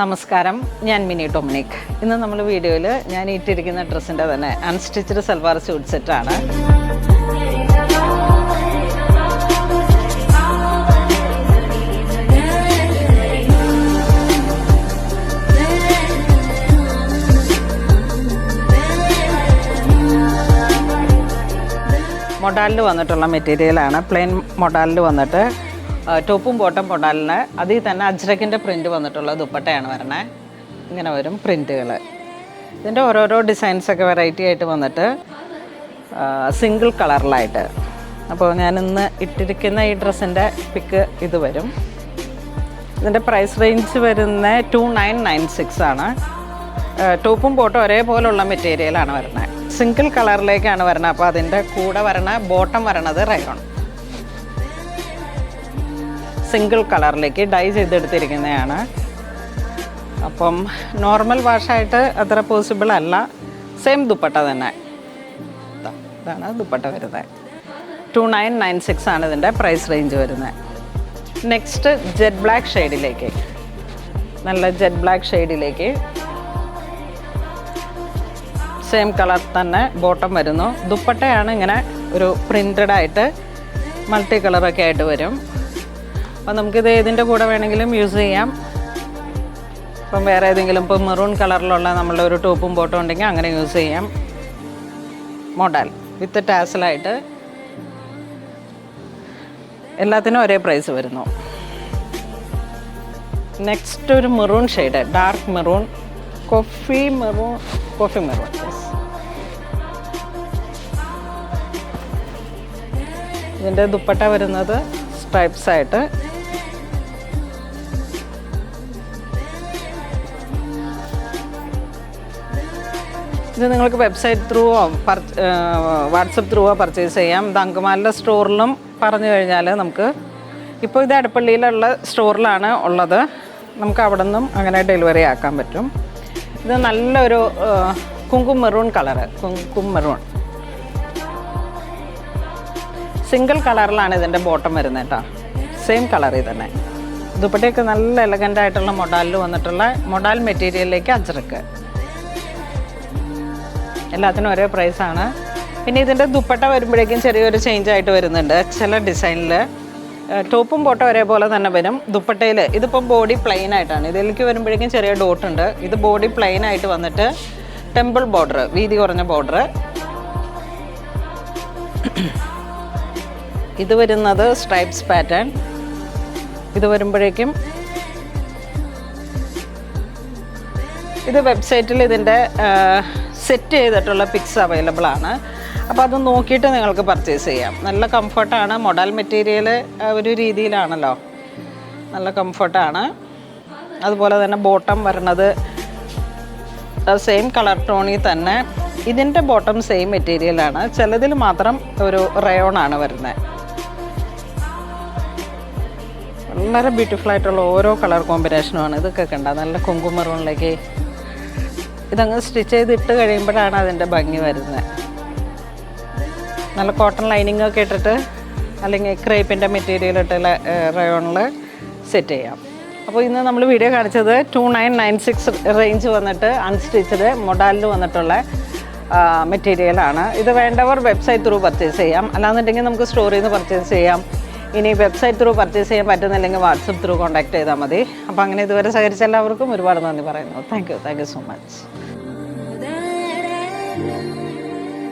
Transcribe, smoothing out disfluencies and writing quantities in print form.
നമസ്കാരം, ഞാൻ mini Dominic. ഇന്ന് നമ്മൾ വീഡിയോയിൽ ഞാൻ ഇട്ടിരിക്കുന്ന ഡ്രസ്സിൻ്റെ തന്നെ അൺസ്റ്റിച്ച്ഡ് സൽവാർ സ്യൂട്ട് സെറ്റാണ്. മൊഡാലിൽ വന്നിട്ടുള്ള മെറ്റീരിയലാണ്. പ്ലെയിൻ മൊഡാലിൽ വന്നിട്ട് ടോപ്പും ബോട്ടം മൊഡാലിന് അതിൽ തന്നെ അജ്രക്കിൻ്റെ പ്രിൻറ്റ് വന്നിട്ടുള്ള ദുപ്പട്ടയാണ് വരണേ. ഇങ്ങനെ വരും പ്രിൻറ്റുകൾ. ഇതിൻ്റെ ഓരോരോ ഡിസൈൻസൊക്കെ വെറൈറ്റി ആയിട്ട് വന്നിട്ട് സിംഗിൾ കളറിലായിട്ട്. അപ്പോൾ ഞാനിന്ന് ഇട്ടിരിക്കുന്ന ഈ ഡ്രസ്സിൻ്റെ പിക്ക് ഇത് വരും. ഇതിൻ്റെ പ്രൈസ് റേഞ്ച് വരുന്ന 2996 ആണ്. ടോപ്പും ബോട്ടും ഒരേപോലുള്ള മെറ്റീരിയലാണ് വരുന്നത്. സിംഗിൾ കളറിലേക്കാണ് വരുന്നത്. അപ്പോൾ അതിൻ്റെ കൂടെ വരണ ബോട്ടം വരണത് റയോൺ സിംഗിൾ കളറിലേക്ക് ഡൈ ചെയ്തെടുത്തിരിക്കുന്നതാണ്. അപ്പം നോർമൽ വാഷായിട്ട് അത്ര പോസിബിൾ അല്ല. സെയിം ദുപ്പട്ട തന്നെ. ഇതാണ് ദുപ്പട്ട വരുന്നത്. 2996 ആണ് ഇതിൻ്റെ പ്രൈസ് റേഞ്ച് വരുന്നത്. നെക്സ്റ്റ് ജെറ്റ് ബ്ലാക്ക് ഷെയ്ഡിലേക്ക്, നല്ല ജെറ്റ് ബ്ലാക്ക് ഷെയ്ഡിലേക്ക് സെയിം കളർ തന്നെ ബോട്ടം വരുന്നു. ദുപ്പട്ടയാണ് ഇങ്ങനെ ഒരു പ്രിൻറ്റഡ് ആയിട്ട് മൾട്ടി കളറൊക്കെ ആയിട്ട് വരും. അപ്പം നമുക്കിത് ഏതിൻ്റെ കൂടെ വേണമെങ്കിലും യൂസ് ചെയ്യാം. ഇപ്പം വേറെ ഏതെങ്കിലും ഇപ്പം മെറൂൺ കളറിലുള്ള നമ്മളുടെ ഒരു ടോപ്പും ബോട്ടും ഉണ്ടെങ്കിൽ അങ്ങനെ യൂസ് ചെയ്യാം. മോഡൽ വിത്ത് ടാസലായിട്ട് എല്ലാത്തിനും ഒരേ പ്രൈസ് വരുന്നു. നെക്സ്റ്റ് ഒരു maroon shade, dark maroon, coffee maroon. ഇതിൻ്റെ ദുപ്പട്ട വരുന്നത് സ്ട്രൈപ്സ് ആയിട്ട്. ഇത് നിങ്ങൾക്ക് വെബ്സൈറ്റ് ത്രൂവോ വാട്സപ്പ് ത്രൂവോ പർച്ചേസ് ചെയ്യാം. ഇത് അങ്കമാലിൻ്റെ സ്റ്റോറിലും പറഞ്ഞു കഴിഞ്ഞാൽ നമുക്ക്, ഇപ്പോൾ ഇത് എടപ്പള്ളിയിലുള്ള സ്റ്റോറിലാണ് ഉള്ളത്, നമുക്ക് അവിടെ നിന്നും അങ്ങനെ ഡെലിവറി ആക്കാൻ പറ്റും. ഇത് നല്ലൊരു കുങ്കും മെറൂൺ കളറ്, കുങ്കും മെറൂൺ സിംഗിൾ കളറിലാണ് ഇതിൻ്റെ ബോട്ടം വരുന്നത് കേട്ടോ. സെയിം കളറിൽ തന്നെ. ദുപ്പട്ടയൊക്കെ നല്ല എലഗൻ്റ് ആയിട്ടുള്ള മൊഡാലിൽ വന്നിട്ടുള്ള മൊഡാൽ മെറ്റീരിയലിലേക്ക് അജ്രക്ക്. എല്ലാത്തിനും ഒരേ പ്രൈസാണ്. പിന്നെ ഇതിൻ്റെ ദുപ്പട്ട വരുമ്പോഴേക്കും ചെറിയൊരു ചേഞ്ച് ആയിട്ട് വരുന്നുണ്ട്. ചില ഡിസൈനിൽ ടോപ്പും ബോട്ടും ഒരേപോലെ തന്നെ വരും. ദുപ്പട്ടയിൽ ഇതിപ്പം ബോഡി പ്ലെയിൻ ആയിട്ടാണ്. ഇതിലേക്ക് വരുമ്പോഴേക്കും ചെറിയ ഡോട്ടുണ്ട്. ഇത് ബോഡി പ്ലെയിൻ ആയിട്ട് വന്നിട്ട് ടെമ്പിൾ ബോർഡർ, വീതി കുറഞ്ഞ ബോർഡർ. ഇത് വരുന്നത് സ്ട്രൈപ്സ് പാറ്റേൺ. ഇത് വരുമ്പോഴേക്കും ഇത് വെബ്സൈറ്റിൽ ഇതിൻ്റെ സെറ്റ് ചെയ്തിട്ടുള്ള പിക്സ് അവൈലബിൾ ആണ്. അപ്പോൾ അത് നോക്കിയിട്ട് നിങ്ങൾക്ക് പർച്ചേസ് ചെയ്യാം. നല്ല കംഫർട്ടാണ്. മൊഡൽ മെറ്റീരിയൽ ഒരു രീതിയിലാണല്ലോ, നല്ല കംഫർട്ടാണ്. അതുപോലെ തന്നെ ബോട്ടം വരുന്നത് സെയിം കളർ ടോണിൽ തന്നെ. ഇതിൻ്റെ ബോട്ടം സെയിം മെറ്റീരിയലാണ്. ചിലതിൽ മാത്രം ഒരു റയോണാണ് വരുന്നത്. വളരെ ബ്യൂട്ടിഫുൾ ആയിട്ടുള്ള ഓരോ കളർ കോമ്പിനേഷനുമാണ്. ഇതൊക്കെ കണ്ട നല്ല കുങ്കുമ മെറൂണിലേക്ക് ഇതങ്ങ് സ്റ്റിച്ച് ചെയ്തിട്ട് കഴിയുമ്പോഴാണ് അതിൻ്റെ ഭംഗി വരുന്നത്. നല്ല കോട്ടൺ ലൈനിങ് ഒക്കെ ഇട്ടിട്ട് അല്ലെങ്കിൽ ക്രേപ്പിൻ്റെ മെറ്റീരിയൽ ഇട്ടുള്ള റയോണിൽ സെറ്റ് ചെയ്യാം. അപ്പോൾ ഇന്ന് നമ്മൾ വീഡിയോ കാണിച്ചത് 2996 റേഞ്ച് വന്നിട്ട് അൺസ്റ്റിച്ചഡ് മൊഡാലിൽ വന്നിട്ടുള്ള മെറ്റീരിയലാണ്. ഇത് വേണ്ടവർ വെബ്സൈറ്റ് ത്രൂ പർച്ചേസ് ചെയ്യാം. അല്ലാന്നുണ്ടെങ്കിൽ നമുക്ക് സ്റ്റോറിൽ നിന്ന് പർച്ചേസ് ചെയ്യാം. ഇനി വെബ്സൈറ്റ് ത്രൂ പർച്ചേസ് ചെയ്യാൻ പറ്റുന്നില്ലെങ്കിൽ വാട്സപ്പ് ത്രൂ കോൺടാക്ട് ചെയ്താൽ മതി. അപ്പോൾ അങ്ങനെ ഇതുവരെ സഹകരിച്ച എല്ലാവർക്കും ഒരുപാട് നന്ദി പറയുന്നു. Thank you so much.